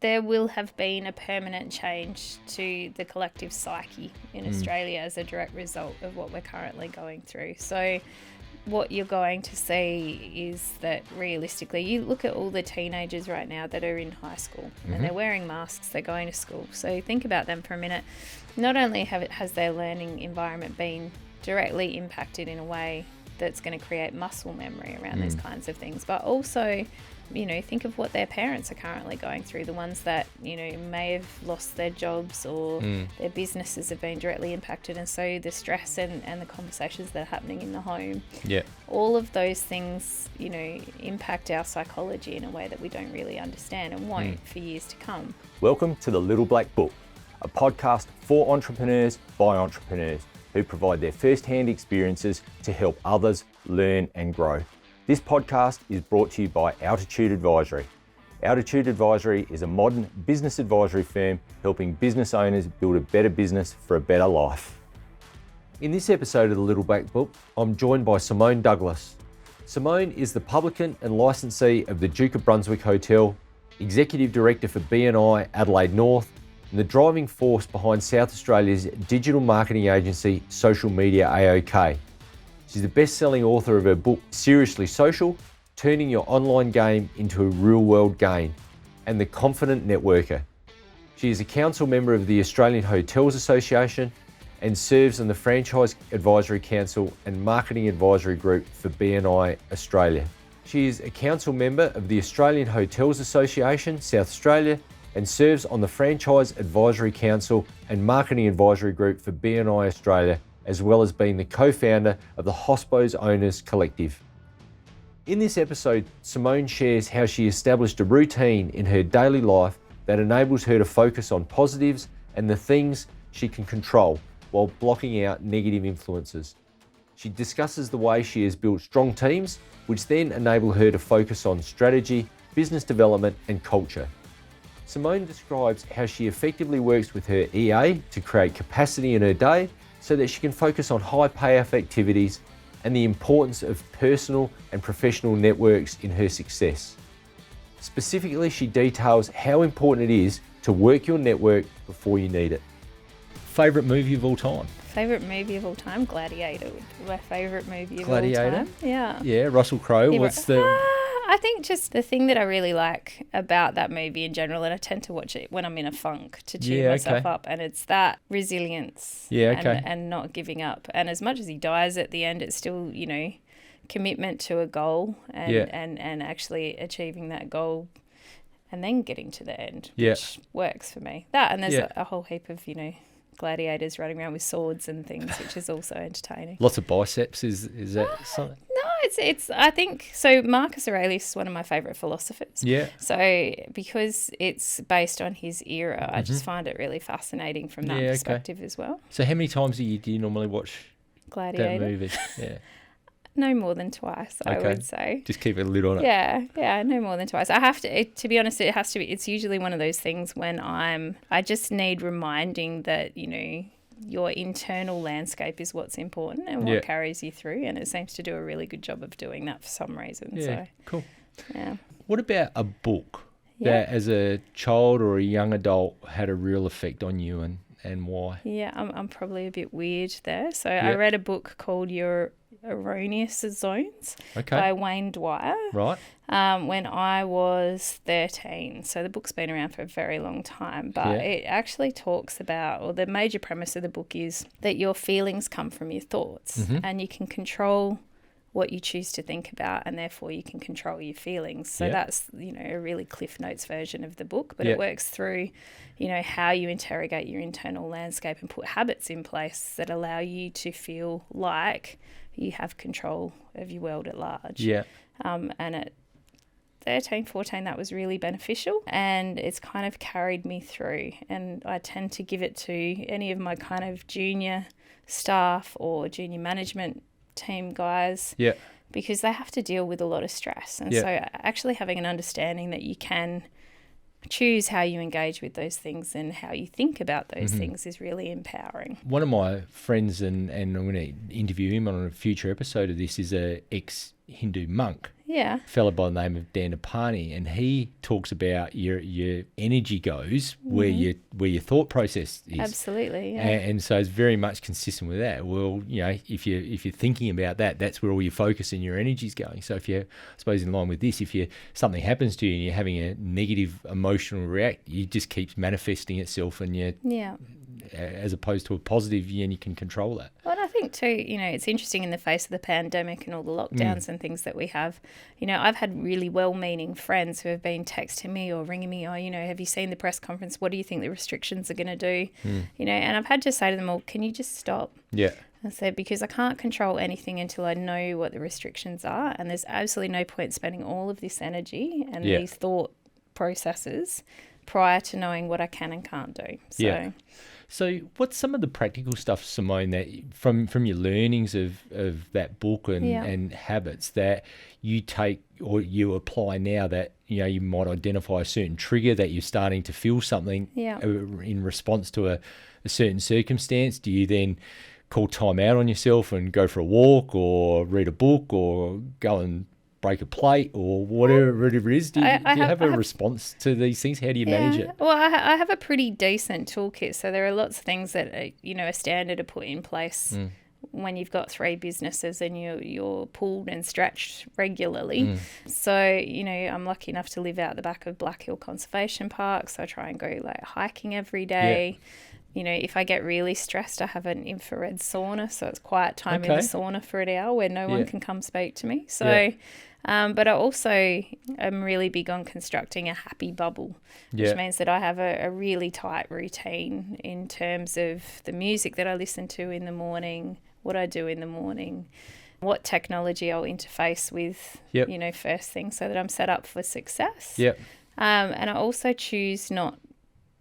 there will have been a permanent change to the collective psyche in Australia as a direct result of what we're currently going through. So what you're going to see is that realistically, you look at all the teenagers right now that are in high school and they're wearing masks, they're going to school. So think about them for a minute. Not only has their learning environment been directly impacted in a way that's going to create muscle memory around these kinds of things, but also, you know, think of what their parents are currently going through, the ones that, you know, may have lost their jobs or their businesses have been directly impacted. And so the stress and the conversations that are happening in the home, all of those things, you know, impact our psychology in a way that we don't really understand and won't for years to come. Welcome to The Little Black Book, a podcast for entrepreneurs by entrepreneurs who provide their first-hand experiences to help others learn and grow. This podcast is brought to you by Altitude Advisory. Altitude Advisory is a modern business advisory firm helping business owners build a better business for a better life. In this episode of The Little Black Book, I'm joined by Simone Douglas. Simone is the publican and licensee of the Duke of Brunswick Hotel, Executive Director for BNI Adelaide North, and the driving force behind South Australia's digital marketing agency, Social Media AOK. She's the best-selling author of her book, Seriously Social, Turning Your Online Game into a Real-World Game, and The Confident Networker. She is a council member of the Australian Hotels Association and serves on the Franchise Advisory Council and Marketing Advisory Group for BNI Australia. She is a council member of the Australian Hotels Association, South Australia, and serves on the Franchise Advisory Council and Marketing Advisory Group for BNI Australia, as well as being the co-founder of the Hospos Owners Collective. In this episode, Simone shares how she established a routine in her daily life that enables her to focus on positives and the things she can control while blocking out negative influences. She discusses the way she has built strong teams, which then enable her to focus on strategy, business development, and culture. Simone describes how she effectively works with her EA to create capacity in her day so that she can focus on high payoff activities and the importance of personal and professional networks in her success. Specifically, she details how important it is to work your network before you need it. Favourite movie of all time? Favourite movie of all time? Gladiator would be my favourite movie of all Gladiator? time. Yeah. Yeah, Russell Crowe. Yeah, What's the... I think just the thing that I really like about that movie in general, and I tend to watch it when I'm in a funk to cheer myself up, and it's that resilience and not giving up. And as much as he dies at the end, it's still, you know, commitment to a goal and actually achieving that goal and then getting to the end, which works for me. That, and there's a whole heap of, you know, gladiators running around with swords and things, which is also entertaining. Lots of biceps, is that something? No, it's I think so. Marcus Aurelius is one of my favourite philosophers. Yeah. So because it's based on his era, I just find it really fascinating from that perspective as well. So how many times a year do you normally watch Gladiator? That movie? Yeah. No more than twice, I would say. Just keep a lid on it. Yeah, no more than twice. I have to be honest, it has to be, it's usually one of those things when I just need reminding that, you know, your internal landscape is what's important and what carries you through, and it seems to do a really good job of doing that for some reason. Yeah, so, cool. Yeah. What about a book that as a child or a young adult had a real effect on you and why? Yeah, I'm probably a bit weird there. So I read a book called Your Erroneous Zones by Wayne Dwyer when I was 13. So the book's been around for a very long time, but it actually talks about, or the major premise of the book is that your feelings come from your thoughts and you can control what you choose to think about, and therefore you can control your feelings. So that's, you know, a really Cliff Notes version of the book, but it works through, you know, how you interrogate your internal landscape and put habits in place that allow you to feel like you have control of your world at large. And at 13, 14, that was really beneficial, and it's kind of carried me through, and I tend to give it to any of my kind of junior staff or junior management team guys because they have to deal with a lot of stress, and so actually having an understanding that you can choose how you engage with those things and how you think about those things is really empowering. One of my friends, and I'm going to interview him on a future episode of this, is a ex-Hindu monk. Yeah. A fella by the name of Apani, and he talks about your energy goes where your thought process is. Absolutely, yeah. And so it's very much consistent with that. Well, if you're thinking about that, that's where all your focus and your energy is going. So if you, I suppose, in line with this, if something happens to you and you're having a negative emotional react, it just keeps manifesting itself, and as opposed to a positive, and you can control that. Well, and I think too, it's interesting in the face of the pandemic and all the lockdowns and things that we have. I've had really well-meaning friends who have been texting me or ringing me, have you seen the press conference? What do you think the restrictions are going to do? And I've had to say to them all, can you just stop? Yeah. I said, because I can't control anything until I know what the restrictions are, and there's absolutely no point spending all of this energy and these thought processes prior to knowing what I can and can't do. So what's some of the practical stuff, Simone, that from your learnings of that book and habits that you take or you apply now that, you might identify a certain trigger that you're starting to feel something in response to a certain circumstance? Do you then call time out on yourself and go for a walk or read a book or go and break a plate or whatever it is? Do you have a response to these things? How do you manage it? Well, I have a pretty decent toolkit. So there are lots of things that are standard to put in place when you've got 3 businesses and you're pulled and stretched regularly. So, I'm lucky enough to live out the back of Black Hill Conservation Park. So I try and go hiking every day. If I get really stressed, I have an infrared sauna. So it's quiet time in the sauna for an hour where no one can come speak to me. So, but I also am really big on constructing a happy bubble, which means that I have a really tight routine in terms of the music that I listen to in the morning, what I do in the morning, what technology I'll interface with, first thing, so that I'm set up for success. And I also choose not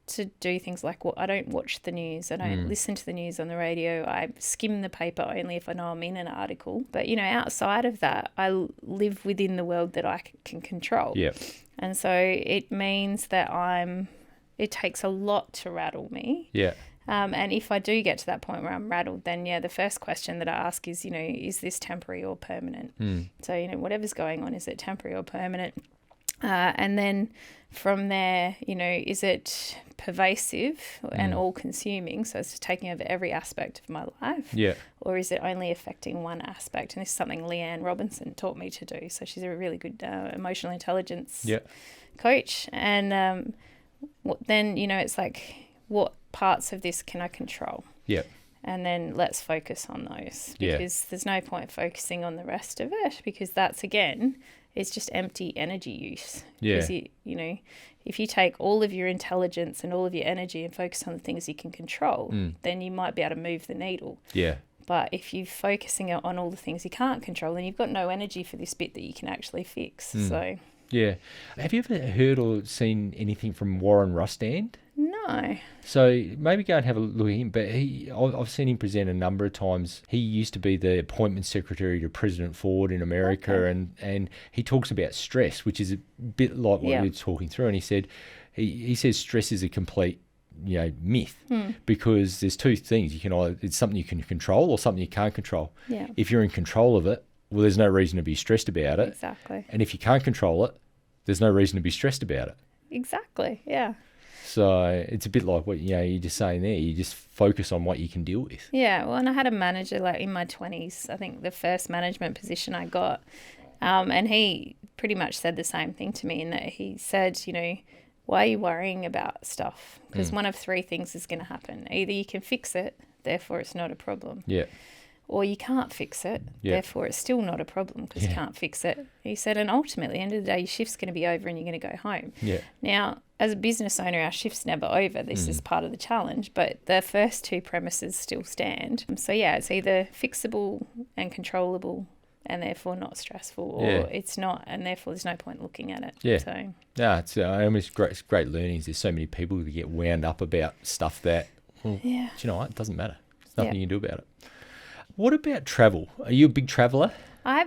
to do things like, I don't watch the news. I don't listen to the news on the radio. I skim the paper only if I know I'm in an article. But, outside of that, I live within the world that I can control. And so it means that it takes a lot to rattle me. And if I do get to that point where I'm rattled, then, the first question that I ask is, is this temporary or permanent? So, whatever's going on, is it temporary or permanent? And then from there, is it pervasive and all-consuming, so it's taking over every aspect of my life? Or is it only affecting one aspect? And this is something Leanne Robinson taught me to do. So she's a really good emotional intelligence coach. And then, it's like, what parts of this can I control? And then let's focus on those, because there's no point focusing on the rest of it, because that's, again, it's just empty energy use. Because if you take all of your intelligence and all of your energy and focus on the things you can control, then you might be able to move the needle. But if you're focusing on all the things you can't control, then you've got no energy for this bit that you can actually fix. So have you ever heard or seen anything from Warren Rustand? No. So maybe go and have a look at him. But I've seen him present a number of times. He used to be the appointment secretary to President Ford in America, and he talks about stress, which is a bit like what you're talking through. And he said, he says stress is a complete myth, because there's 2 things. It's something you can control or something you can't control. If you're in control of it, well, there's no reason to be stressed about it. Exactly. And if you can't control it, there's no reason to be stressed about it. Exactly. Yeah. So it's a bit like what you're just saying there. You just focus on what you can deal with. Yeah, well, and I had a manager in my 20s, I think the first management position I got, and he pretty much said the same thing to me, in that he said, why are you worrying about stuff? Because one of 3 things is going to happen. Either you can fix it, therefore it's not a problem. Or you can't fix it, therefore it's still not a problem because you can't fix it. He said, and ultimately, at the end of the day, your shift's going to be over and you're going to go home. Now, as a business owner, our shift's never over. This is part of the challenge, but the first 2 premises still stand. So, it's either fixable and controllable and therefore not stressful, or it's not, and therefore there's no point looking at it. So, it's great learnings. There's so many people who get wound up about stuff that, do you know what? It doesn't matter. There's nothing you can do about it. What about travel? Are you a big traveller? I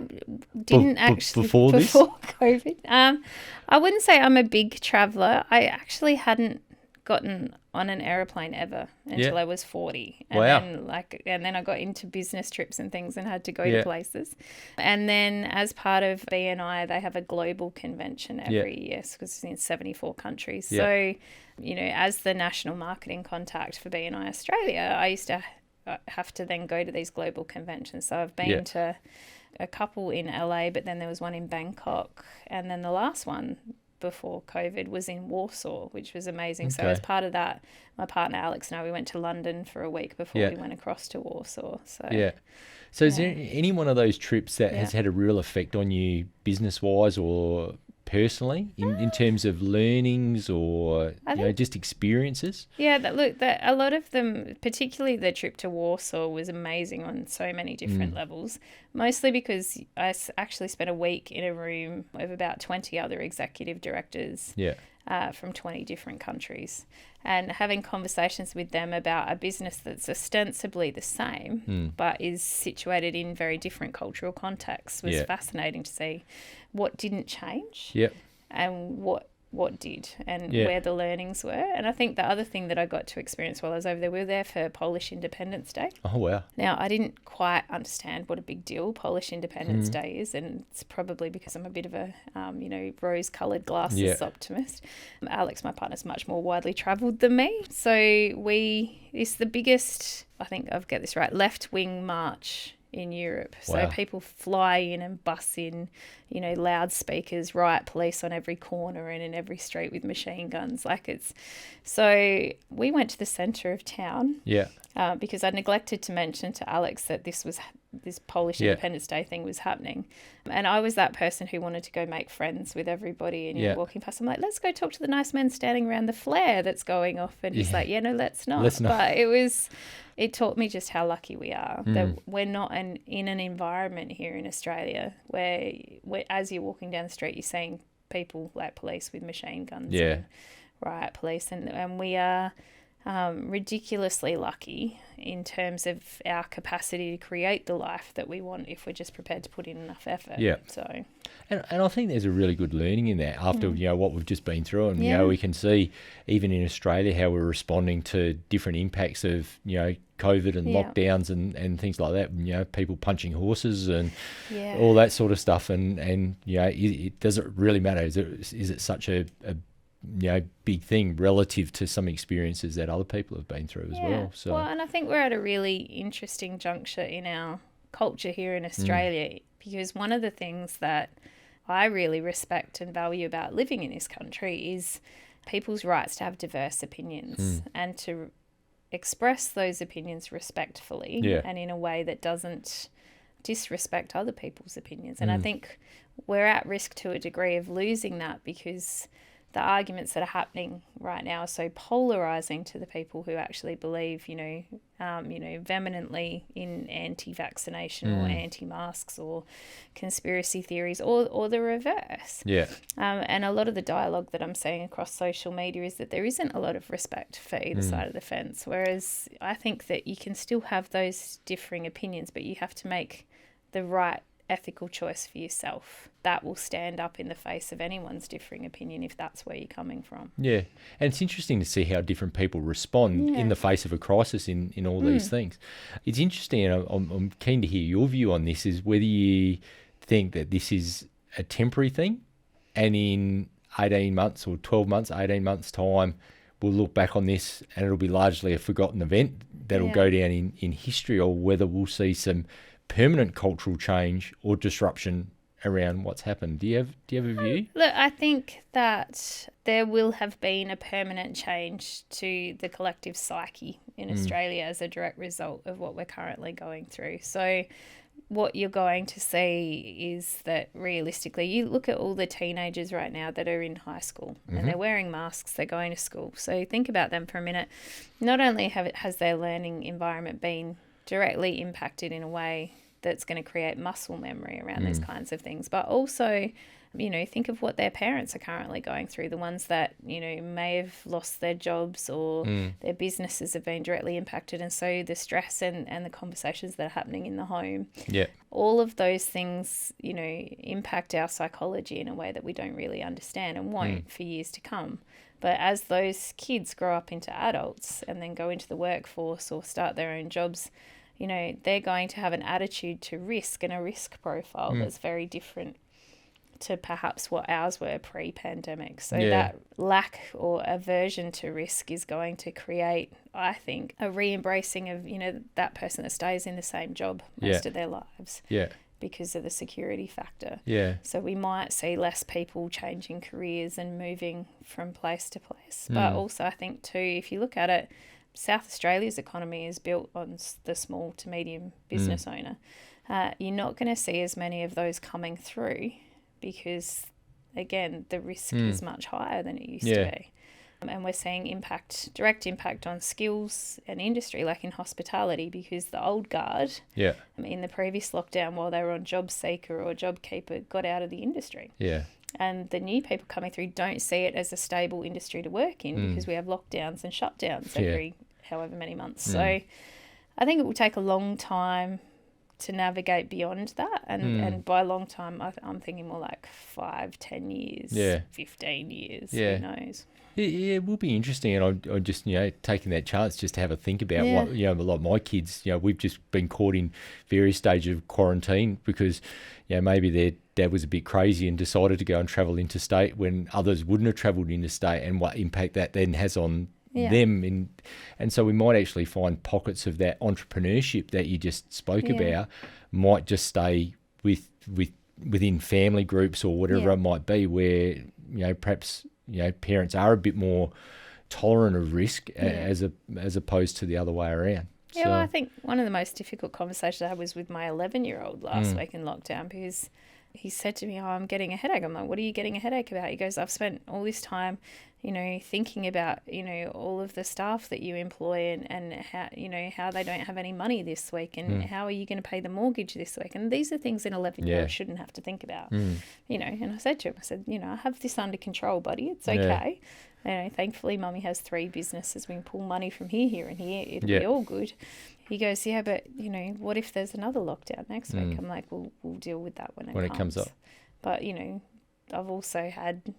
didn't actually before COVID. I wouldn't say I'm a big traveller. I actually hadn't gotten on an aeroplane ever until I was 40. And then I got into business trips and things and had to go to places. And then as part of BNI, they have a global convention every year because it's in 74 countries. So, as the national marketing contact for BNI Australia, I used to have to then go to these global conventions. So I've been to a couple in LA, but then there was one in Bangkok. And then the last one before COVID was in Warsaw, which was amazing. Okay. So as part of that, my partner Alex and I, we went to London for a week before we went across to Warsaw. So is there any one of those trips that has had a real effect on you business-wise or personally in terms of learnings or just experiences? Yeah, a lot of them, particularly the trip to Warsaw, was amazing on so many different levels, mostly because I actually spent a week in a room of about 20 other executive directors from 20 different countries, and having conversations with them about a business that's ostensibly the same but is situated in very different cultural contexts was fascinating to see what didn't change and what did and where the learnings were. And I think the other thing that I got to experience while I was over there, we were there for Polish Independence Day. Oh, wow. Now, I didn't quite understand what a big deal Polish Independence Day is, and it's probably because I'm a bit of a, rose-coloured glasses optimist. Alex, my partner's much more widely travelled than me. So it's the biggest, I think I've got this right, left-wing march in Europe. So people fly in and bus in, loudspeakers, riot police on every corner and in every street with machine guns. So we went to the centre of town. Because I neglected to mention to Alex that this Polish Independence Day thing was happening. And I was that person who wanted to go make friends with everybody, and you're walking past, I'm like, let's go talk to the nice men standing around the flare that's going off. And he's like, no, let's not. But it taught me just how lucky we are that we're not in an environment here in Australia where as you're walking down the street, you're seeing people like police with machine guns and riot police. And we are ridiculously lucky in terms of our capacity to create the life that we want if we're just prepared to put in enough effort. So, and I think there's a really good learning in that after what we've just been through, and we can see even in Australia how we're responding to different impacts of COVID and lockdowns and things like that. People punching horses and all that sort of stuff, and it doesn't really matter. Is it such a big thing relative to some experiences that other people have been through as well. So and I think we're at a really interesting juncture in our culture here in Australia, because one of the things that I really respect and value about living in this country is people's rights to have diverse opinions and to express those opinions respectfully and in a way that doesn't disrespect other people's opinions. And I think we're at risk to a degree of losing that, because the arguments that are happening right now are so polarizing to the people who actually believe, vehemently in anti-vaccination or anti-masks or conspiracy theories or the reverse. And a lot of the dialogue that I'm seeing across social media is that there isn't a lot of respect for either side of the fence, whereas I think that you can still have those differing opinions, but you have to make the right ethical choice for yourself that will stand up in the face of anyone's differing opinion if that's where you're coming from. And it's interesting to see how different people respond in the face of a crisis in all these things. It's interesting, and I'm keen to hear your view on this, is whether you think that this is a temporary thing and in 18 months or 12 months, 18 months time, we'll look back on this and it'll be largely a forgotten event that'll go down in history, or whether we'll see some permanent cultural change or disruption around what's happened. Do you have a view? Look, I think that there will have been a permanent change to the collective psyche in Australia as a direct result of what we're currently going through. So what you're going to see is that realistically, you look at all the teenagers right now that are in high school and they're wearing masks, they're going to school. So think about them for a minute. Not only has their learning environment been directly impacted in a way that's going to create muscle memory around these kinds of things, but also, think of what their parents are currently going through, the ones that, may have lost their jobs or their businesses have been directly impacted. And so the stress and the conversations that are happening in the home, all of those things, impact our psychology in a way that we don't really understand and won't for years to come. But as those kids grow up into adults and then go into the workforce or start their own jobs, you know, they're going to have an attitude to risk and a risk profile that's very different to perhaps what ours were pre-pandemic. So that lack or aversion to risk is going to create, I think, a re-embracing of, you know, that person that stays in the same job most of their lives. Yeah. Because of the security factor. Yeah. So we might see less people changing careers and moving from place to place. But also I think too, if you look at it, South Australia's economy is built on the small to medium business owner. You're not going to see as many of those coming through because, again, the risk is much higher than it used to be. And we're seeing direct impact on skills and industry, like in hospitality, because the old guard in the previous lockdown, while they were on job seeker or job keeper, got out of the industry. Yeah. And the new people coming through don't see it as a stable industry to work in because we have lockdowns and shutdowns every however many months. So I think it will take a long time to navigate beyond that. And by a long time, I'm thinking more like 5-10 years, 15 years, who knows. Yeah, it will be interesting, and I'm just, you know, taking that chance just to have a think about what, you know, a lot of my kids, you know, we've just been caught in various stages of quarantine because, you know, maybe their dad was a bit crazy and decided to go and travel interstate when others wouldn't have travelled interstate, and what impact that then has on them. And so we might actually find pockets of that entrepreneurship that you just spoke about might just stay within family groups or whatever it might be, where, you know, perhaps, you know, parents are a bit more tolerant of risk as opposed to the other way around. Yeah, well, I think one of the most difficult conversations I had was with my 11-year-old last week in lockdown, because he said to me, "Oh, I'm getting a headache." I'm like, "What are you getting a headache about?" He goes, "I've spent all this time, you know, thinking about, you know, all of the staff that you employ and how, you know, how they don't have any money this week, and how are you going to pay the mortgage this week?" And these are things an 11-year-old shouldn't have to think about, you know. And I said to him, I said, "You know, I have this under control, buddy. It's okay. You know, thankfully, Mummy has 3 businesses. We can pull money from here, and here. It'll be all good." He goes, "Yeah, but, you know, what if there's another lockdown next week?" I'm like, "We'll deal with that when it comes up." But, you know, I've also had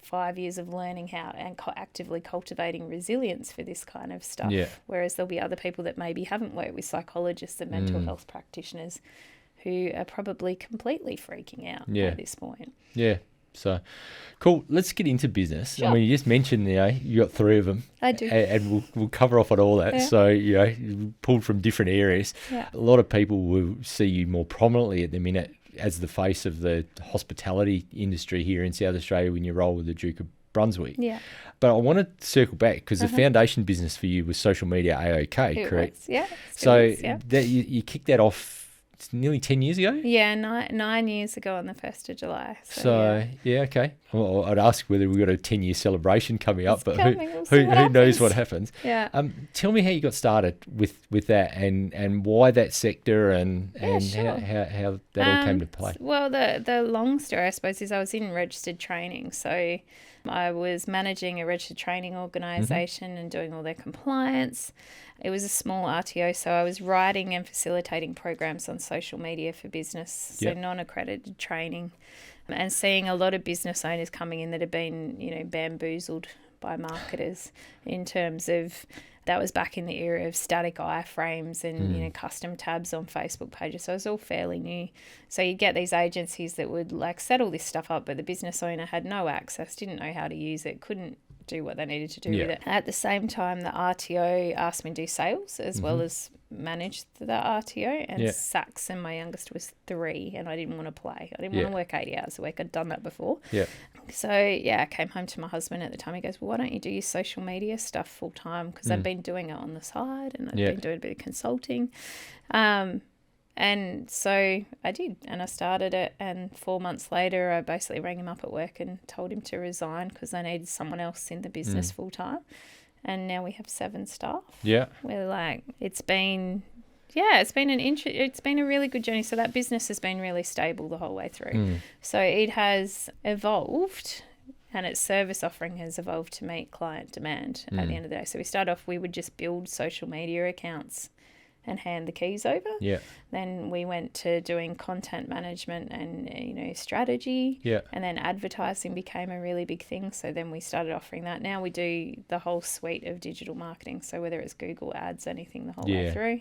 5 years of learning how and actively cultivating resilience for this kind of stuff. Yeah. Whereas there'll be other people that maybe haven't worked with psychologists and mental health practitioners who are probably completely freaking out at this point. Yeah. So, cool. Let's get into business. Sure. I mean, you just mentioned, you know, you got 3 of them. I do. And we'll cover off on all that. Yeah. So, you know, pulled from different areas. Yeah. A lot of people will see you more prominently at the minute as the face of the hospitality industry here in South Australia when you roll with the Duke of Brunswick. Yeah. But I want to circle back because the foundation business for you was social media AOK, correct? Was, yeah. So that you kicked that off nearly 10 years ago? Yeah, 9 years ago on the 1st of July. So okay. Well, I'd ask whether we've got a 10-year celebration coming up, but who knows what happens. Yeah. Tell me how you got started with that and why that sector and how that all came to play. Well, the long story, I suppose, is I was in registered training. So I was managing a registered training organisation and doing all their compliance. It was a small RTO, so I was writing and facilitating programs on social media for business, so non-accredited training, and seeing a lot of business owners coming in that have been, you know, bamboozled by marketers in terms of, that was back in the era of static iframes and, you know, custom tabs on Facebook pages. So it was all fairly new. So you'd get these agencies that would like set all this stuff up, but the business owner had no access, didn't know how to use it, couldn't do what they needed to do with it. At the same time, the RTO asked me to do sales as well as manage the RTO, and Sax, and my youngest was 3, and I didn't want to play. I didn't want to work 80 hours a week. I'd done that before. Yeah. So, I came home to my husband at the time. He goes, "Well, why don't you do your social media stuff full time?" Because I'd been doing it on the side, and I'd been doing a bit of consulting. And so I did, and I started it, and 4 months later I basically rang him up at work and told him to resign because I needed someone else in the business full time. And now we have 7 staff. Yeah. We're like, it's been a really good journey. So that business has been really stable the whole way through. So it has evolved, and its service offering has evolved to meet client demand at the end of the day. So we started off, we would just build social media accounts and hand the keys over. Yeah. Then we went to doing content management and, strategy. Yeah. And then advertising became a really big thing. So then we started offering that. Now we do the whole suite of digital marketing. So whether it's Google Ads, anything the whole way through.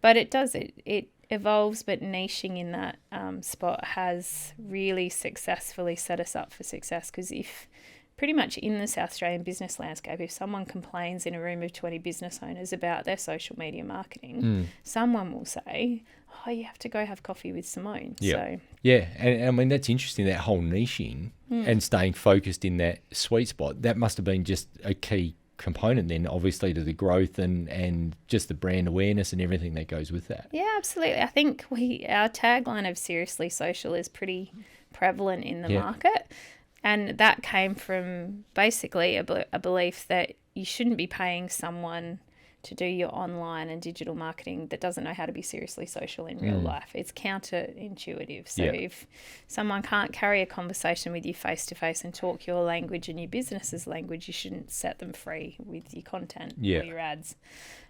But it evolves, but niching in that spot has really successfully set us up for success, because if pretty much in the South Australian business landscape, if someone complains in a room of 20 business owners about their social media marketing, someone will say, oh, you have to go have coffee with Simone. Yeah. So, yeah, and I mean, that's interesting, that whole niching and staying focused in that sweet spot. That must have been just a key component then, obviously, to the growth and just the brand awareness and everything that goes with that. Yeah, absolutely. I think our tagline of Seriously Social is pretty prevalent in the market. And that came from basically a belief that you shouldn't be paying someone to do your online and digital marketing that doesn't know how to be seriously social in real life. It's counterintuitive. So if someone can't carry a conversation with you face to face and talk your language and your business's language, you shouldn't set them free with your content or your ads.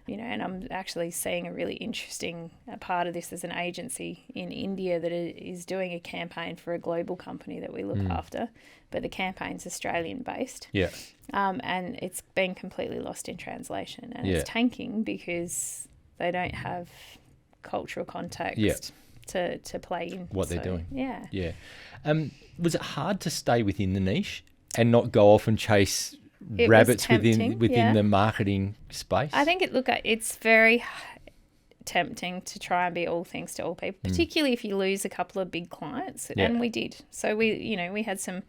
And I'm actually seeing a really interesting part of this as an agency in India that is doing a campaign for a global company that we look after, but the campaign's Australian based. Yeah. And it's been completely lost in translation, and it's tanking because they don't have cultural context to play in what they're doing. Yeah. Yeah. Was it hard to stay within the niche and not go off and chase rabbits within the marketing space? I think it's very tempting to try and be all things to all people, particularly if you lose a couple of big clients, and we did. So we had some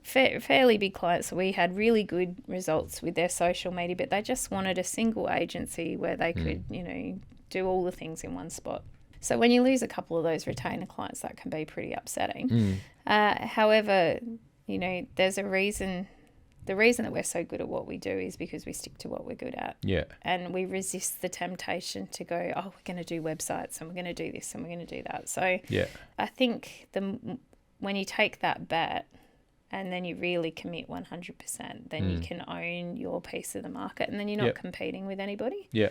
fairly big clients. We had really good results with their social media, but they just wanted a single agency where they could do all the things in one spot. So when you lose a couple of those retainer clients, that can be pretty upsetting. However, there's a reason. The reason that we're so good at what we do is because we stick to what we're good at. Yeah. And we resist the temptation to go, oh, we're going to do websites and we're going to do this and we're going to do that. So I think when you take that bet and then you really commit 100%, then you can own your piece of the market, and then you're not competing with anybody. Yeah.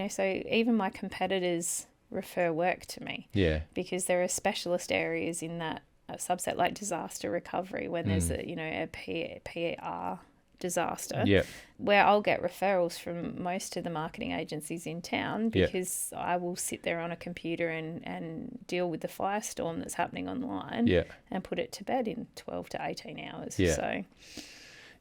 So even my competitors refer work to me. Yeah. Because there are specialist areas in that subset, like disaster recovery, when there's a PR disaster, where I'll get referrals from most of the marketing agencies in town, because I will sit there on a computer and deal with the firestorm that's happening online and put it to bed in 12 to 18 hours. So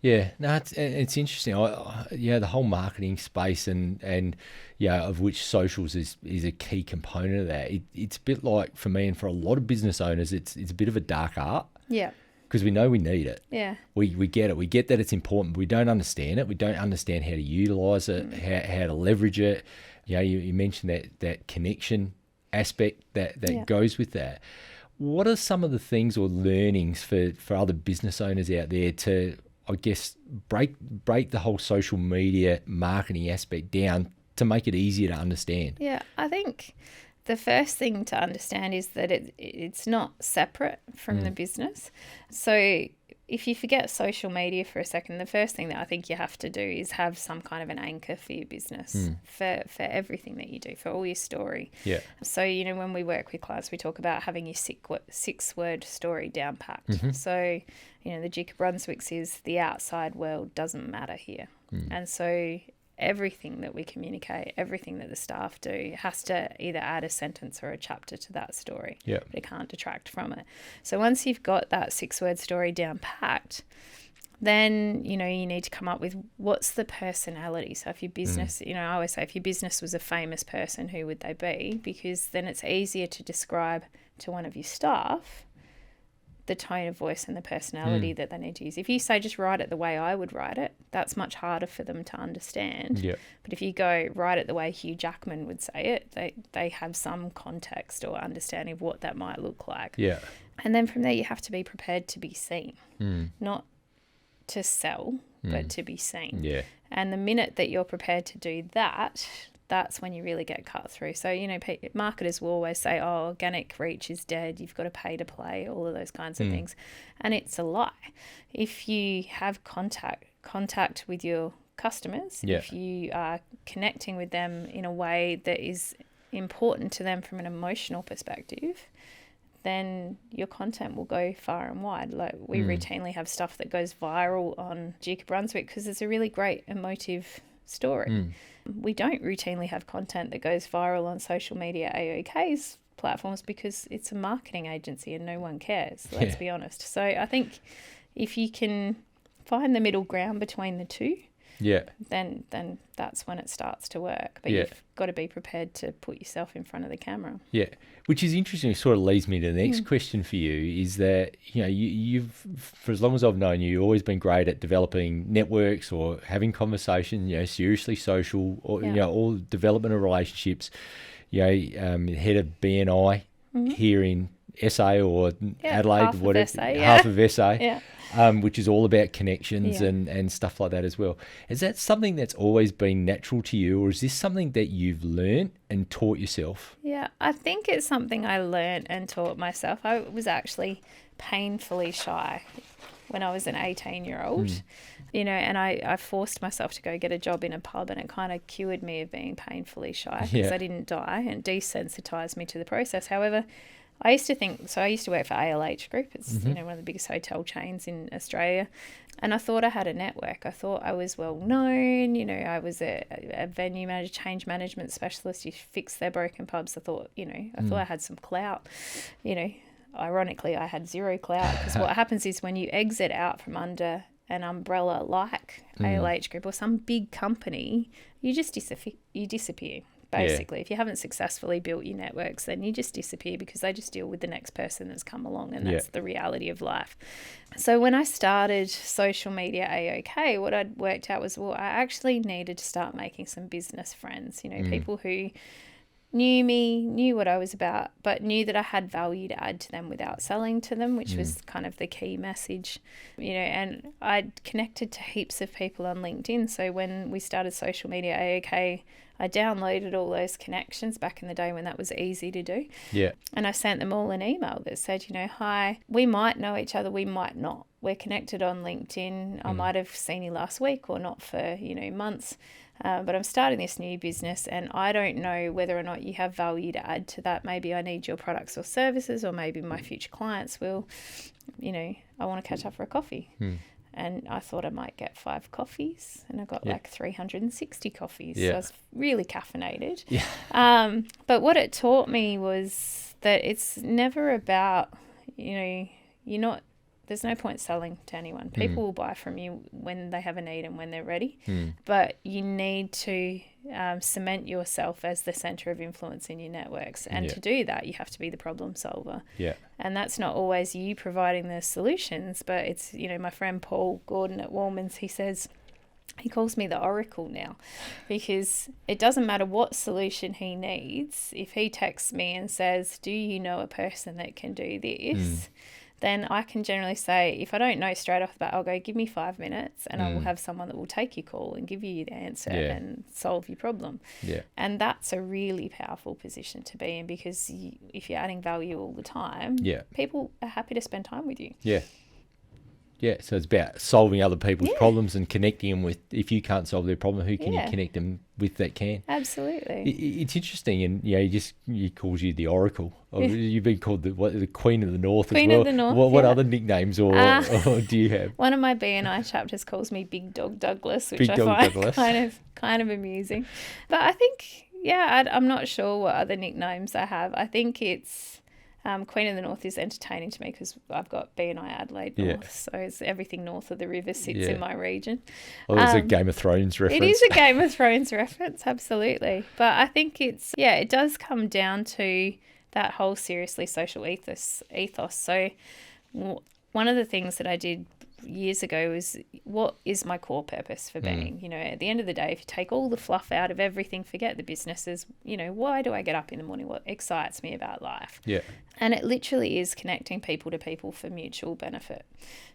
yeah, no, it's interesting. The whole marketing space and of which socials is a key component of that. It's a bit like, for me and for a lot of business owners, it's a bit of a dark art. Yeah. Because we know we need it. Yeah. We get it. We get that it's important, but we don't understand it. We don't understand how to utilise it, how to leverage it. You mentioned that connection aspect that goes with that. What are some of the things or learnings for other business owners out there to, I guess, break the whole social media marketing aspect down to make it easier to understand? Yeah, I think the first thing to understand is that it's not separate from the business. So if you forget social media for a second, the first thing that I think you have to do is have some kind of an anchor for your business, for everything that you do, for all your story. Yeah. So, when we work with clients, we talk about having your 6-word story down packed. So, the Duke of Brunswick's is the outside world doesn't matter here. And so everything that we communicate, everything that the staff do has to either add a sentence or a chapter to that story. Yeah. But it can't detract from it. So once you've got that 6-word story down packed, then, you need to come up with what's the personality. So if your business, I always say, if your business was a famous person, who would they be? Because then it's easier to describe to one of your staff the tone of voice and the personality that they need to use. If you say just write it the way I would write it, that's much harder for them to understand. Yeah. But if you go write it the way Hugh Jackman would say it, they have some context or understanding of what that might look like. Yeah. And then from there you have to be prepared to be seen, not to sell, but to be seen. Yeah. And the minute that you're prepared to do that, that's when you really get cut through. So, marketers will always say, oh, organic reach is dead. You've got to pay to play, all of those kinds of things. And it's a lie. If you have contact with your customers, if you are connecting with them in a way that is important to them from an emotional perspective, then your content will go far and wide. Like we routinely have stuff that goes viral on Duke of Brunswick because it's a really great emotive story. We don't routinely have content that goes viral on social media AOK's platforms because it's a marketing agency and no one cares, let's be honest. So I think if you can find the middle ground between the two, then that's when it starts to work. But you've got to be prepared to put yourself in front of the camera. Yeah, which is interesting. It sort of leads me to the next question for you is that, you've, for as long as I've known you, you've always been great at developing networks or having conversations, seriously social, or, all development of relationships. Head of BNI here in SA or Adelaide, half of SA. Which is all about connections and stuff like that as well. Is that something that's always been natural to you, or is this something that you've learned and taught yourself? Yeah, I think it's something I learned and taught myself. I was actually painfully shy when I was an 18-year-old, and I forced myself to go get a job in a pub, and it kind of cured me of being painfully shy because I didn't die, and desensitized me to the process. However, I used to work for ALH Group. It's one of the biggest hotel chains in Australia, and I thought I had a network. I thought I was well known. I was a venue manager, change management specialist. You fix their broken pubs. I thought I had some clout. Ironically, I had zero clout because what happens is when you exit out from under an umbrella like ALH Group or some big company, you just disappear. Basically, if you haven't successfully built your networks, then you just disappear because they just deal with the next person that's come along, and that's the reality of life. So when I started social media AOK, what I'd worked out was, I actually needed to start making some business friends, people who knew me, knew what I was about, but knew that I had value to add to them without selling to them, which was kind of the key message, and I'd connected to heaps of people on LinkedIn. So when we started social media AOK, I downloaded all those connections back in the day when that was easy to do. Yeah. And I sent them all an email that said, hi, we might know each other, we might not. We're connected on LinkedIn. I might have seen you last week or not for, months. But I'm starting this new business and I don't know whether or not you have value to add to that. Maybe I need your products or services, or maybe my future clients will, I want to catch up for a coffee. And I thought I might get 5 coffees, and I got like 360 coffees. So I was really caffeinated. But what it taught me was that it's never about, there's no point selling to anyone. People will buy from you when they have a need and when they're ready. But you need to cement yourself as the centre of influence in your networks. And to do that, you have to be the problem solver. And that's not always you providing the solutions, but it's, my friend Paul Gordon at Wallman's, he calls me the oracle now, because it doesn't matter what solution he needs. If he texts me and says, do you know a person that can do this? Then I can generally say, if I don't know straight off the bat, I'll go, give me 5 minutes and I will have someone that will take your call and give you the answer and solve your problem. And that's a really powerful position to be in, because if you're adding value all the time, people are happy to spend time with you. So it's about solving other people's problems and connecting them with, if you can't solve their problem, who can you connect them with that can? Absolutely. It's interesting, and he calls you the oracle. You've been called the Queen of the North as well. Queen of the North. What other nicknames or do you have? One of my BNI chapters calls me Big Dog Douglas, which I find kind of amusing. But I think, I'm not sure what other nicknames I have. I think it's Queen of the North is entertaining to me because I've got BNI Adelaide North, so it's everything north of the river sits in my region. Well, it's a Game of Thrones reference. It is a Game of Thrones reference, absolutely. But I think it does come down to that whole seriously social ethos. So one of the things that I did years ago was, what is my core purpose for being? At the end of the day, if you take all the fluff out of everything, forget the businesses, why do I get up in the morning? What excites me about life? And it literally is connecting people to people for mutual benefit.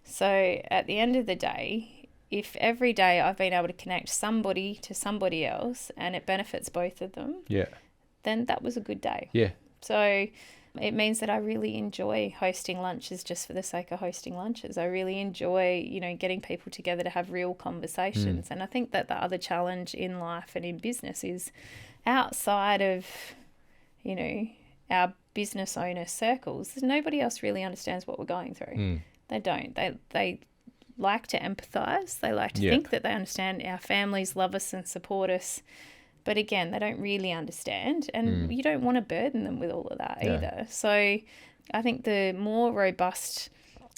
So at the end of the day, if every day I've been able to connect somebody to somebody else and it benefits both of them, then that was a good day. So it means that I really enjoy hosting lunches just for the sake of hosting lunches. I really enjoy, getting people together to have real conversations. And I think that the other challenge in life and in business is, outside of our business owner circles, nobody else really understands what we're going through. They don't. They like to empathize. They like to think that they understand. Our families love us and support us. But again, they don't really understand. And you don't want to burden them with all of that either. So I think the more robust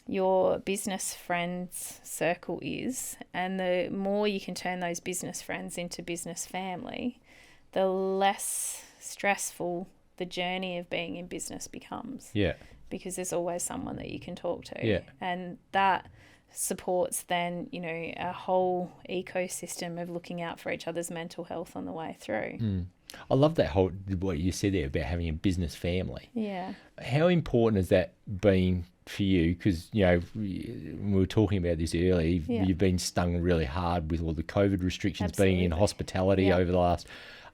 your business friends circle is, and the more you can turn those business friends into business family, the less stressful the journey of being in business becomes. Yeah. Because there's always someone that you can talk to. Yeah. And that supports then, a whole ecosystem of looking out for each other's mental health on the way through. I love what you said there about having a business family. Yeah. How important has that been for you? Because, we were talking about this earlier, you've been stung really hard with all the COVID restrictions. Absolutely. Being in hospitality over the last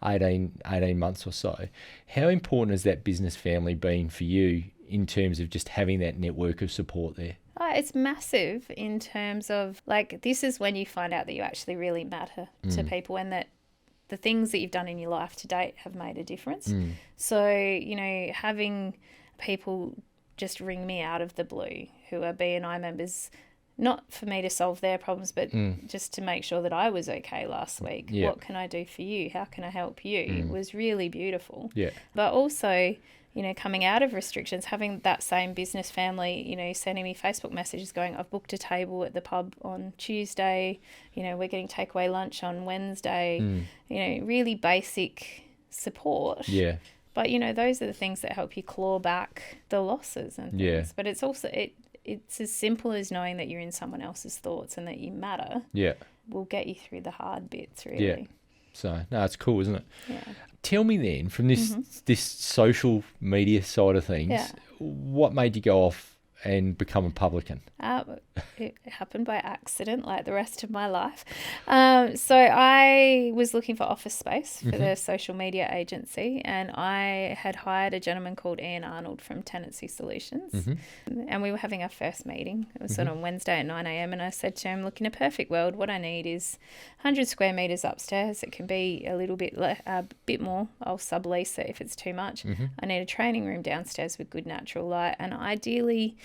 18 months or so. How important has that business family been for you in terms of just having that network of support there? It's massive in terms of, this is when you find out that you actually really matter to people, and that the things that you've done in your life to date have made a difference. So, having people just ring me out of the blue who are BNI members, not for me to solve their problems, but just to make sure that I was okay last week. Yep. What can I do for you? How can I help you? It was really beautiful. Yeah. But also, coming out of restrictions, having that same business family, sending me Facebook messages going, I've booked a table at the pub on Tuesday, we're getting takeaway lunch on Wednesday, really basic support. Yeah. But, those are the things that help you claw back the losses and things. Yeah. But it's also, it's as simple as knowing that you're in someone else's thoughts and that you matter. Yeah. Will get you through the hard bits, really. Yeah. So, no, it's cool, isn't it? Yeah. Tell me then, from this social media side of things, what made you go off and become a publican? It happened by accident, like the rest of my life. So I was looking for office space for the social media agency, and I had hired a gentleman called Ian Arnold from Tenancy Solutions, and we were having our first meeting. It was on Wednesday at 9 a.m, and I said to him, look, in a perfect world, what I need is 100 square metres upstairs. It can be a little bit bit more. I'll sublease it if it's too much. I need a training room downstairs with good natural light, and ideally,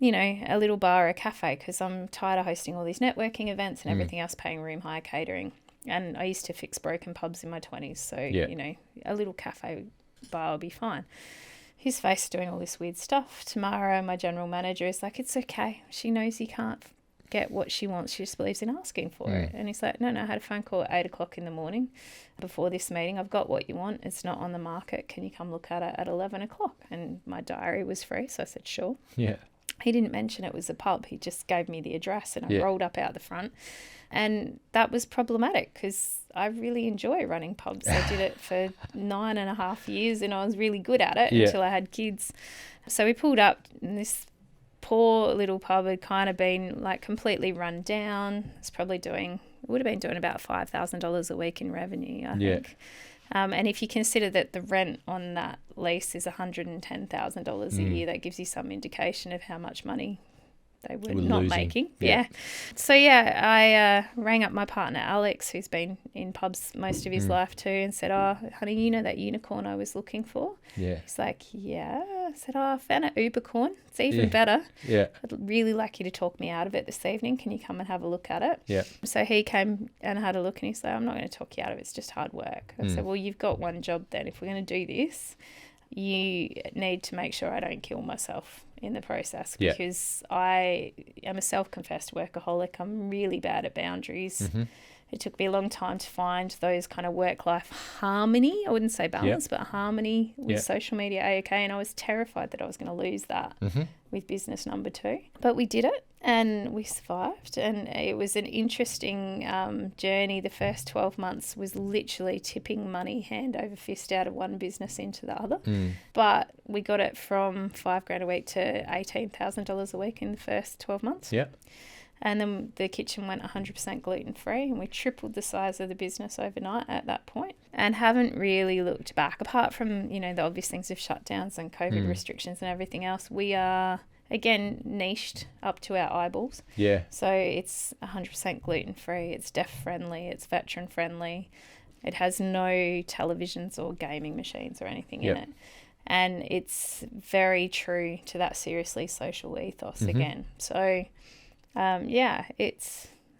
a little bar or a cafe, because I'm tired of hosting all these networking events and everything else, paying room hire, catering. And I used to fix broken pubs in my 20s. So, a little cafe bar will be fine. His face doing all this weird stuff. Tamara, my general manager, is like, it's okay. She knows you can't get what she wants. She just believes in asking for it. And he's like, no, I had a phone call at 8 o'clock in the morning before this meeting. I've got what you want. It's not on the market. Can you come look at it at 11 o'clock? And my diary was free. So I said, sure. Yeah. He didn't mention it was a pub. He just gave me the address, and I rolled up out the front. And that was problematic because I really enjoy running pubs. I did it for 9.5 years and I was really good at it until I had kids. So we pulled up, and this poor little pub had kind of been completely run down. It would have been doing about $5,000 a week in revenue, I think. And if you consider that the rent on that lease is $110,000 a year, that gives you some indication of how much money they were not losing. Making. Yeah. So, I rang up my partner, Alex, who's been in pubs most of his life too, and said, oh, honey, you know that unicorn I was looking for? Yeah. He's like, yeah. I said, I found an Ubercorn. It's even better. Yeah. I'd really like you to talk me out of it this evening. Can you come and have a look at it? Yeah. So he came and had a look, and he said, I'm not going to talk you out of it. It's just hard work. I said, well, you've got one job then. If we're going to do this, you need to make sure I don't kill myself in the process, because I am a self-confessed workaholic. I'm really bad at boundaries. It took me a long time to find those kind of work-life harmony. I wouldn't say balance, but harmony with social media A-OK. And I was terrified that I was going to lose that with business number 2. But we did it and we survived. And it was an interesting journey. The first 12 months was literally tipping money hand over fist out of one business into the other. But we got it from $5,000 a week to $18,000 a week in the first 12 months. Yeah. And then the kitchen went 100% gluten-free, and we tripled the size of the business overnight at that point, and haven't really looked back. Apart from, the obvious things of shutdowns and COVID restrictions and everything else, we are, again, niched up to our eyeballs. Yeah. So it's 100% gluten-free, it's deaf-friendly, it's veteran-friendly. It has no televisions or gaming machines or anything in it. And it's very true to that seriously social ethos again. So,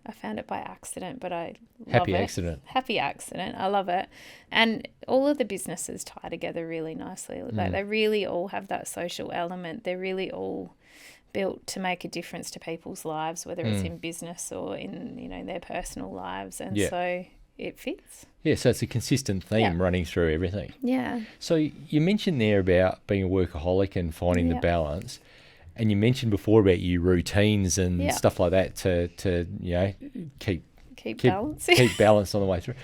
I found it by accident, but I love it. Happy accident. I love it. And all of the businesses tie together really nicely. Like they really all have that social element. They're really all built to make a difference to people's lives, whether it's in business or in, their personal lives. And so it fits. Yeah, so it's a consistent theme running through everything. Yeah. So you mentioned there about being a workaholic and finding the balance. And you mentioned before about your routines and stuff like that to keep balance. Keep balance on the way through.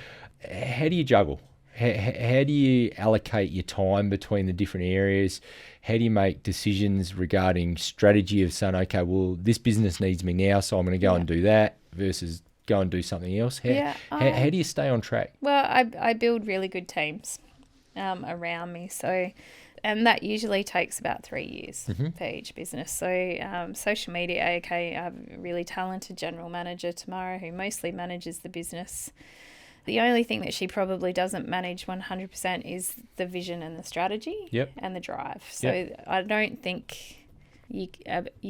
How do you juggle? How do you allocate your time between the different areas? How do you make decisions regarding strategy of saying, okay, well, this business needs me now, so I'm going to go and do that versus go and do something else? How do you stay on track? Well, I build really good teams around me. So, and that usually takes about 3 years for each business. So social media, I have a really talented general manager, Tamara, who mostly manages the business. The only thing that she probably doesn't manage 100% is the vision and the strategy and the drive. So I don't think you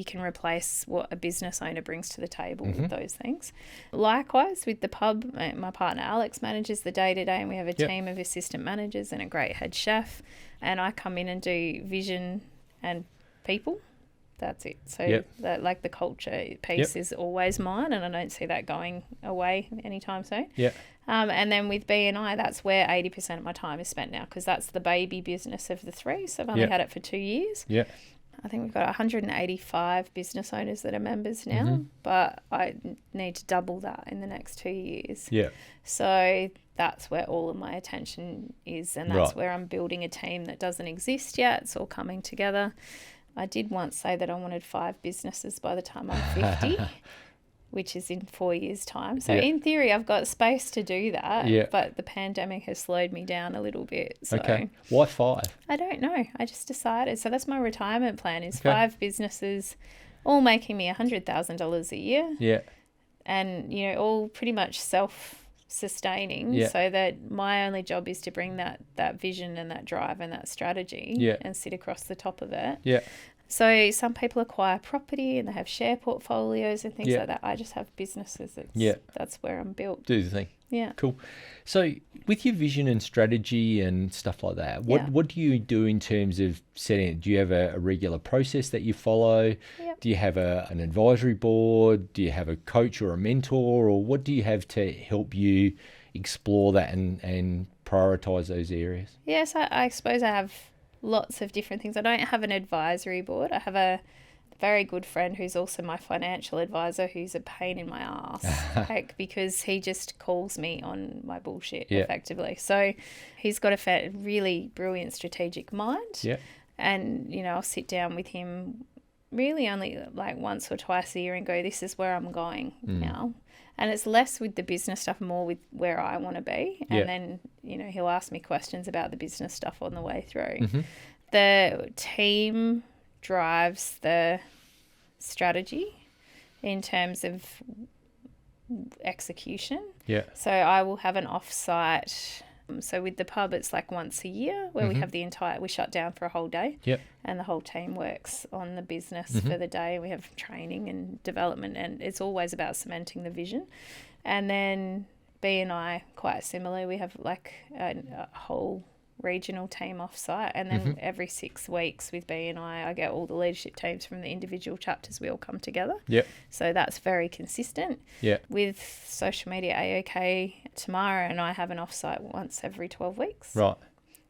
can replace what a business owner brings to the table with those things. Likewise, with the pub, my partner Alex manages the day-to-day, and we have a team of assistant managers and a great head chef. And I come in and do vision and people. That's it. So the culture piece is always mine, and I don't see that going away anytime soon. And then with BNI, that's where 80% of my time is spent now, because that's the baby business of the three. So I've only had it for 2 years. I think we've got 185 business owners that are members now, but I need to double that in the next 2 years. So that's where all of my attention is, and that's where I'm building a team that doesn't exist yet. It's all coming together. I did once say that I wanted 5 businesses by the time I'm 50, which is in 4 years' time. So in theory, I've got space to do that, but the pandemic has slowed me down a little bit. So why 5? I don't know. I just decided. So that's my retirement plan is 5 businesses, all making me $100,000 a year. And, all pretty much self-sustaining so that my only job is to bring that vision and that drive and that strategy and sit across the top of it. So some people acquire property and they have share portfolios and things like that. I just have businesses. That's where I'm built. Do the thing. Yeah. Cool. So with your vision and strategy and stuff like that, what do you do in terms of setting it? Do you have a regular process that you follow? Do you have an advisory board? Do you have a coach or a mentor? Or what do you have to help you explore that and prioritise those areas? Yes, I suppose I have lots of different things. I don't have an advisory board. I have a very good friend who's also my financial advisor, who's a pain in my ass because he just calls me on my bullshit effectively. So he's got a really brilliant strategic mind. And, I'll sit down with him really only like once or twice a year and go, this is where I'm going now. And it's less with the business stuff, more with where I want to be. And then, he'll ask me questions about the business stuff on the way through. The team drives the strategy in terms of execution. So I will have an off-site. So with the pub, it's like once a year where we have we shut down for a whole day. And the whole team works on the business for the day. We have training and development, and it's always about cementing the vision. And then BNI, quite similar. We have like a whole regional team off-site, and then every 6 weeks with BNI, I get all the leadership teams from the individual chapters. We all come together. So that's very consistent. With social media, AOK, Tamara and I have an off-site once every 12 weeks.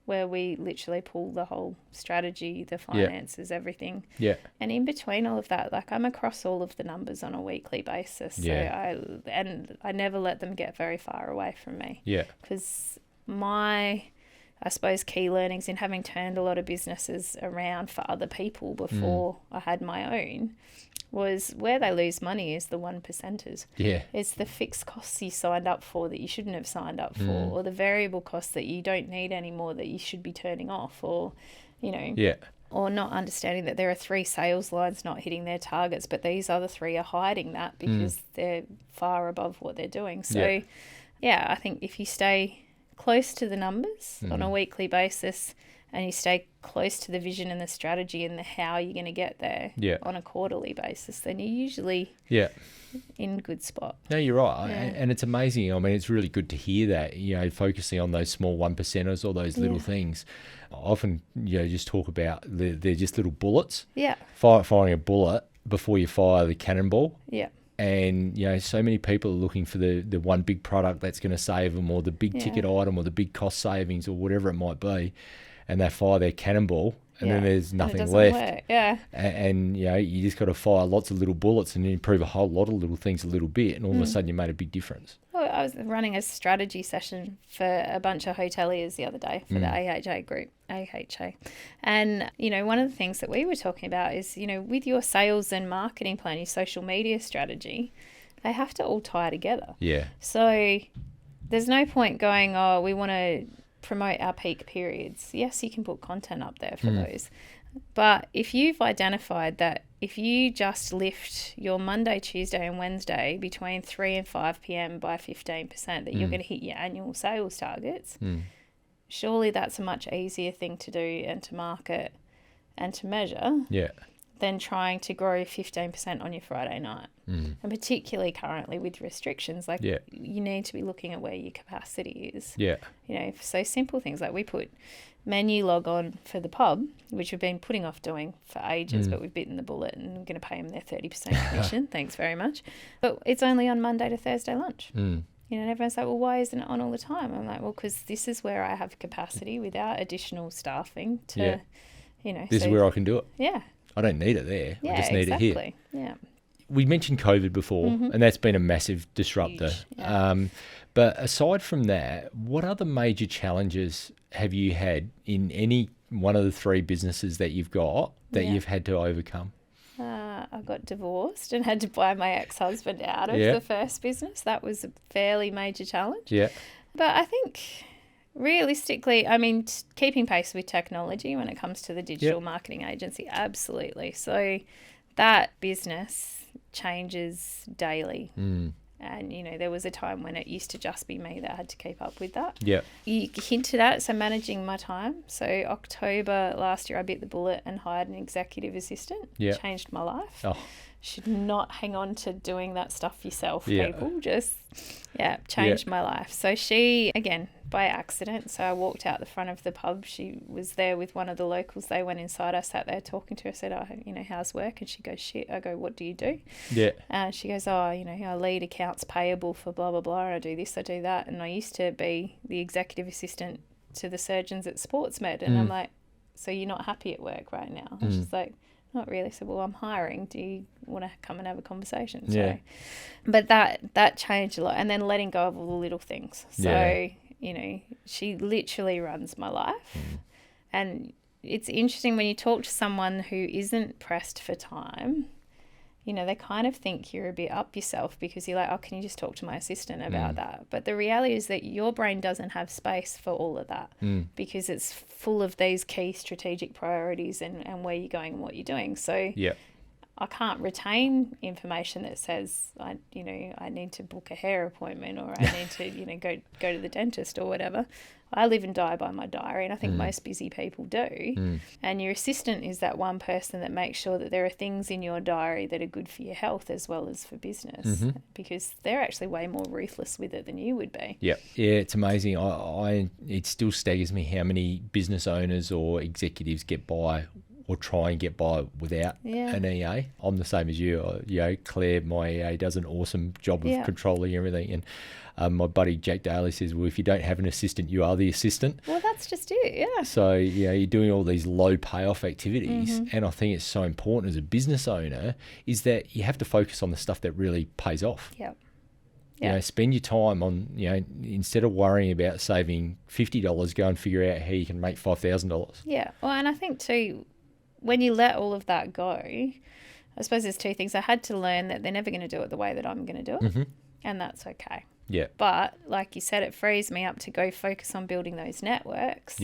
Where we literally pull the whole strategy, the finances, everything. And in between all of that, like I'm across all of the numbers on a weekly basis. So I never let them get very far away from me. Because I suppose key learnings in having turned a lot of businesses around for other people before I had my own was where they lose money is the 1%ers. It's the fixed costs you signed up for that you shouldn't have signed up for, or the variable costs that you don't need anymore that you should be turning off, or, or not understanding that there are 3 sales lines not hitting their targets, but these other 3 are hiding that because they're far above what they're doing. So, I think if you stay close to the numbers on a weekly basis, and you stay close to the vision and the strategy and the how you're going to get there on a quarterly basis, then you're usually in a good spot. No, you're right. Yeah. And it's amazing. I mean, it's really good to hear that, focusing on those small 1%ers or those little things. I often, just talk about they're just little bullets. Yeah. Firing a bullet before you fire the cannonball. Yeah. And, so many people are looking for the one big product that's going to save them, or the big ticket item, or the big cost savings, or whatever it might be. And they fire their cannonball, and then there's nothing left. Work. Yeah. And you just got to fire lots of little bullets and improve a whole lot of little things a little bit, and all of a sudden you made a big difference. Well, I was running a strategy session for a bunch of hoteliers the other day for the AHA group, AHA. And, one of the things that we were talking about is, with your sales and marketing plan, your social media strategy, they have to all tie together. Yeah. So there's no point going, we want to promote our peak periods. Yes, you can put content up there for those. But if you've identified that if you just lift your Monday, Tuesday and Wednesday between 3 and 5 p.m. by 15%, that you're going to hit your annual sales targets, surely that's a much easier thing to do and to market and to measure than trying to grow 15% on your Friday night. And particularly currently with restrictions, you need to be looking at where your capacity is. Yeah. So simple things like we put menu log on for the pub, which we've been putting off doing for ages, but we've bitten the bullet and we're going to pay them their 30% commission. Thanks very much. But it's only on Monday to Thursday lunch. And everyone's like, well, why isn't it on all the time? I'm like, well, because this is where I have capacity without additional staffing to, This is where I can do it. Yeah. I don't need it there. I just need it here. Yeah. We mentioned COVID before, and that's been a massive disruptor. But aside from that, what other major challenges have you had in any one of the three businesses that you've got that you've had to overcome? I got divorced and had to buy my ex-husband out of the first business. That was a fairly major challenge. Yeah. But I think realistically, keeping pace with technology when it comes to the digital marketing agency, absolutely. So that business changes daily. And, there was a time when it used to just be me that had to keep up with that. Yeah. You hinted at, so managing my time. So October last year, I bit the bullet and hired an executive assistant. Yeah. Changed my life. Oh. Should not hang on to doing that stuff yourself, people. Just, changed my life. So she, again, by accident, so I walked out the front of the pub. She was there with one of the locals. They went inside. I sat there talking to her. I said, how's work? And she goes, shit. I go, what do you do? Yeah. She goes, I lead accounts payable for blah, blah, blah. And I do this, I do that. And I used to be the executive assistant to the surgeons at SportsMed. And I'm like, so you're not happy at work right now? And she's like, not really. I said, well, I'm hiring. Do you want to come and have a conversation? Yeah. But that changed a lot. And then letting go of all the little things. So, she literally runs my life. And it's interesting when you talk to someone who isn't pressed for time, they kind of think you're a bit up yourself because you're like, oh, can you just talk to my assistant about that? But the reality is that your brain doesn't have space for all of that because it's full of these key strategic priorities and where you're going and what you're doing. So I can't retain information that says I need to book a hair appointment or I need to go to the dentist or whatever. I live and die by my diary, and I think most busy people do. And your assistant is that one person that makes sure that there are things in your diary that are good for your health as well as for business, because they're actually way more ruthless with it than you would be. Yeah, it's amazing. It still staggers me how many business owners or executives get by or try and get by without an EA. I'm the same as you. Claire, my EA, does an awesome job of controlling everything. And my buddy Jack Daly says, well, if you don't have an assistant, you are the assistant. Well, that's just it, yeah. So, you're doing all these low payoff activities. And I think it's so important as a business owner is that you have to focus on the stuff that really pays off. Yep. Spend your time on, instead of worrying about saving $50, go and figure out how you can make $5,000. Yeah. Well, and I think too, when you let all of that go, I suppose there's two things. I had to learn that they're never going to do it the way that I'm going to do it, and that's okay. Yeah. But like you said, it frees me up to go focus on building those networks,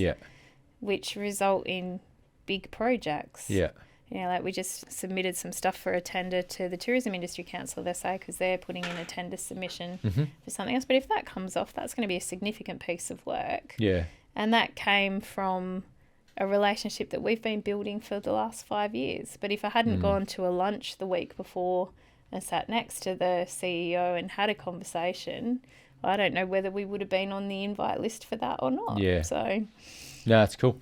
which result in big projects. Yeah. You know, like we just submitted some stuff for a tender to the Tourism Industry Council of SA because they're putting in a tender submission for something else. But if that comes off, that's going to be a significant piece of work. Yeah. And that came from a relationship that we've been building for the last 5 years. But if I hadn't gone to a lunch the week before and sat next to the CEO and had a conversation, I don't know whether we would have been on the invite list for that or not. Yeah. So, no, that's cool.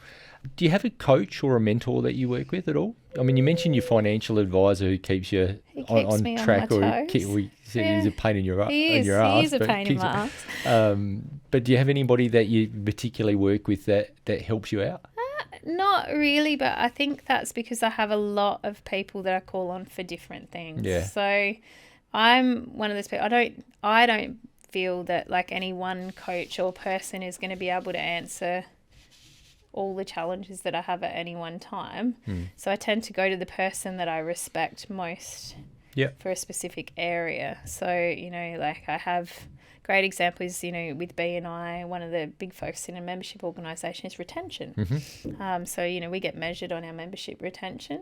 Do you have a coach or a mentor that you work with at all? I mean, you mentioned your financial advisor who keeps you on track, or he said he's a pain in your ass. He is a pain in my ass. But do you have anybody that you particularly work with that helps you out? Not really, but I think that's because I have a lot of people that I call on for different things. Yeah. So I'm one of those people. I don't feel that like any one coach or person is going to be able to answer all the challenges that I have at any one time. So I tend to go to the person that I respect most for a specific area. So, you know, like I have great examples, you know, with BNI, one of the big focus in a membership organisation is retention. So, you know, we get measured on our membership retention.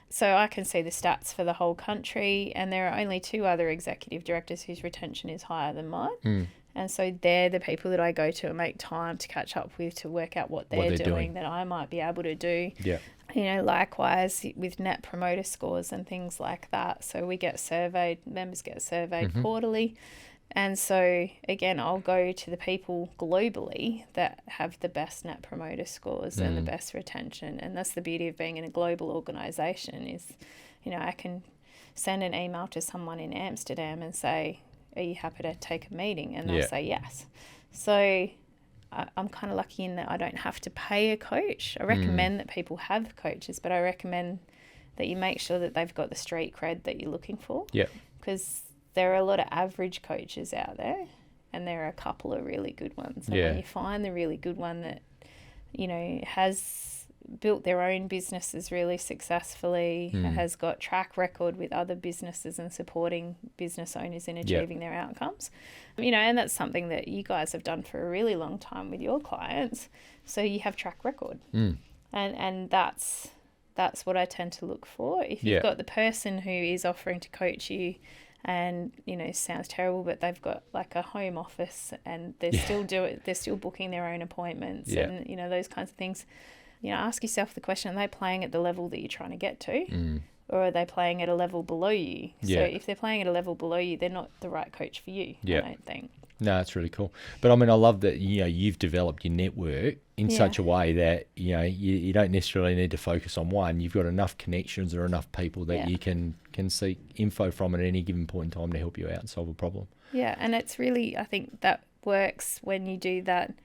So I can see the stats for the whole country, and there are only 2 other executive directors whose retention is higher than mine. And so they're the people that I go to and make time to catch up with to work out what they're doing that I might be able to do. You know, likewise with net promoter scores and things like that. So we get surveyed, members get surveyed quarterly. And so, again, I'll go to the people globally that have the best net promoter scores and the best retention. And that's the beauty of being in a global organisation is, you know, I can send an email to someone in Amsterdam and say, are you happy to take a meeting? And they'll say yes. So I'm kind of lucky in that I don't have to pay a coach. I recommend that people have coaches, but I recommend that you make sure that they've got the street cred that you're looking for. Because there are a lot of average coaches out there, and there are a couple of really good ones. And when you find the really good one that, you know, has built their own businesses really successfully, has got track record with other businesses and supporting business owners in achieving their outcomes, you know, and that's something that you guys have done for a really long time with your clients. So you have track record, and that's what I tend to look for. If you've got the person who is offering to coach you, and, you know, sounds terrible, but they've got like a home office and they're still booking their own appointments and, you know, those kinds of things. You know, ask yourself the question, are they playing at the level that you're trying to get to? Or are they playing at a level below you? So if they're playing at a level below you, they're not the right coach for you, I don't think. No, it's really cool. But I mean, I love that, you know, you've developed your network in such a way that, you know, you don't necessarily need to focus on one. You've got enough connections or enough people that you can seek info from at any given point in time to help you out and solve a problem. Yeah, and it's really, I think that works when you do that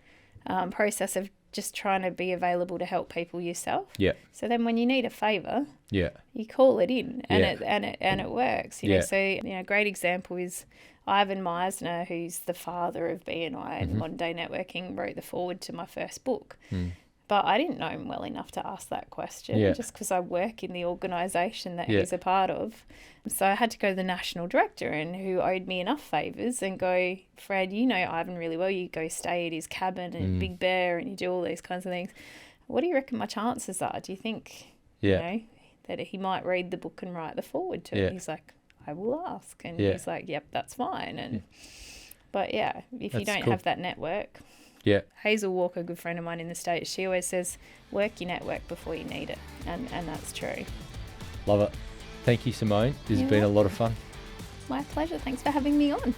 process of just trying to be available to help people yourself. So then when you need a favour, you call it in and it works. You know, so, you know, a great example is Ivan Meisner, who's the father of BNI and modern day networking, wrote the foreword to my first book. But I didn't know him well enough to ask that question just because I work in the organisation that he's a part of. So I had to go to the national director, and who owed me enough favours, and go, Fred, you know Ivan really well. You go stay at his cabin in Big Bear and you do all these kinds of things. What do you reckon my chances are? Do you think, you know, that he might read the book and write the foreword to it? He's like, I will ask. And he's like, yep, that's fine. And but if you don't have that network. Hazel Walker, a good friend of mine in the States, she always says, work your network before you need it. And that's true. Love it. Thank you, Simone. This has been a lot of fun. My pleasure. Thanks for having me on.